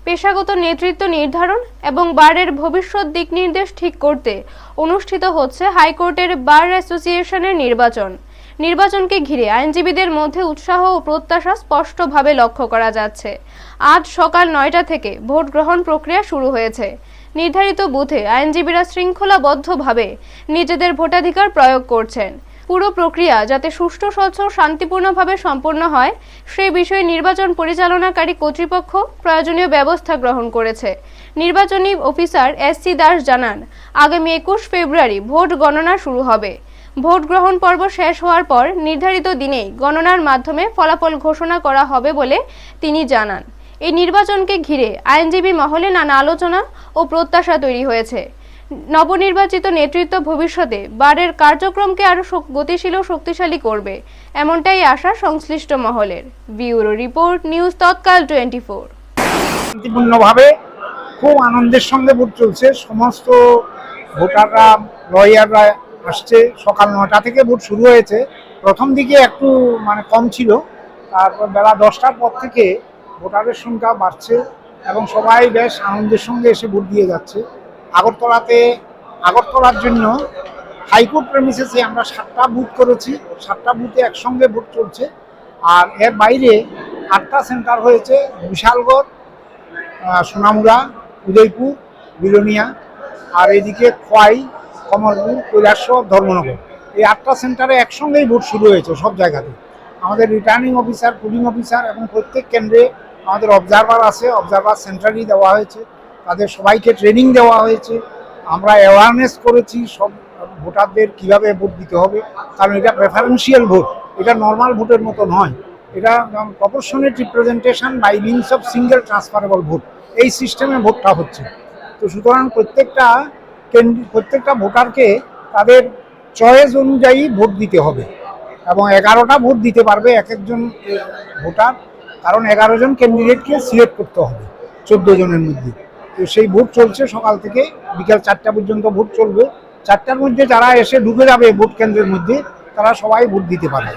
পেশাগত নেতৃত্ব নির্ধারণ এবং বারের ভবিষ্যৎ দিকনির্দেশ ঠিক করতে অনুষ্ঠিত হচ্ছে হাইকোর্টের বার অ্যাসোসিয়েশনের নির্বাচনকে ঘিরে আইনজীবীদের মধ্যে উৎসাহ ও প্রত্যাশা স্পষ্টভাবে লক্ষ্য করা যাচ্ছে। আজ সকাল ৯টা থেকে ভোট গ্রহণ প্রক্রিয়া শুরু হয়েছে। নির্ধারিত বুথে আইনজীবীরা শৃঙ্খলাবদ্ধভাবে নিজেদের ভোটাধিকার প্রয়োগ করছেন। পুরো প্রক্রিয়া যাতে সুষ্ঠু, স্বচ্ছ ও শান্তিপূর্ণভাবে সম্পন্ন হয় সেই বিষয়ে নির্বাচন পরিচালনাকারী কর্তৃপক্ষ প্রয়োজনীয় ব্যবস্থা গ্রহণ করেছে। নির্বাচনী অফিসার এস.সি. দাস জানান, আগামী ২১ ফেব্রুয়ারি ভোট গণনা শুরু হবে। ভোট গ্রহণ পর্ব শেষ হওয়ার পর নির্ধারিত দিনেই গণনার মাধ্যমে ফলাফল ঘোষণা করা হবে বলে তিনি জানান। এই নির্বাচনকে ঘিরে আইনজীবী মহলে নানা আলোচনা ও প্রত্যাশা তৈরি হয়েছে। নবনির্বাচিত নেতৃত্ব ভবিষ্যতে বারের কার্যক্রমকে আরো গতিশীল ও শক্তিশালী করবে, এমনটাই আশা সংশ্লিষ্ট মহলের। ব্যুরো রিপোর্ট, নিউজ তৎকাল 24। শান্তিপূর্ণভাবে খুব আনন্দের সঙ্গে ভোট চলছে। সমস্ত ভোটাররা, লয়াররা আসছে। সকাল ৯টা থেকে ভোট শুরু হয়েছে। প্রথম দিকে একটু কম ছিল, তারপর বেলা 10টার পর থেকে ভোটারের সংখ্যা বাড়ছে এবং সবাই বেশ আনন্দের সঙ্গে এসে ভোট দিয়ে যাচ্ছে। আগরতলার জন্য হাইকোর্ট প্রেমিসেসে আমরা 7টা বুথ করেছি। 7টা বুথে একসঙ্গে ভোট চলছে। আর এর বাইরে 8টা সেন্টার হয়েছে: বিশালগড়, সোনামুড়া, উদয়পুর, বিলোনিয়া, আর এদিকে খোয়াই, কমলপুর, কৈলাসহর, ধর্মনগর। এই 8টা সেন্টারে একসঙ্গেই ভোট শুরু হয়েছে সব জায়গাতে। আমাদের রিটার্নিং অফিসার, পুলিং অফিসার এবং প্রত্যেক কেন্দ্রে আমাদের অবজারভার আছে। অবজারভার সেন্টারই দেওয়া হয়েছে। তাদের সবাইকে ট্রেনিং দেওয়া হয়েছে। আমরা অ্যাওয়ারনেস করেছি সব ভোটারদের কীভাবে ভোট দিতে হবে, কারণ এটা প্রেফারেন্সিয়াল ভোট, এটা নর্মাল ভোটের মতো নয়। এটা proportionate representation by means of single transferable vote, এই সিস্টেমে ভোটটা হচ্ছে। তো সুতরাং প্রত্যেকটা ভোটারকে তাদের চয়েস অনুযায়ী ভোট দিতে হবে এবং 11টা ভোট দিতে পারবে এক একজন ভোটার, কারণ 11 জন ক্যান্ডিডেটকে সিলেক্ট করতে হবে 14 জনের মধ্যে। তো সেই ভোট চলছে সকাল থেকে বিকাল 4টা পর্যন্ত ভোট চলবে। 4টার মধ্যে যারা এসে ঢুকে যাবে ভোট কেন্দ্রের মধ্যে, তারা সবাই ভোট দিতে পারবে।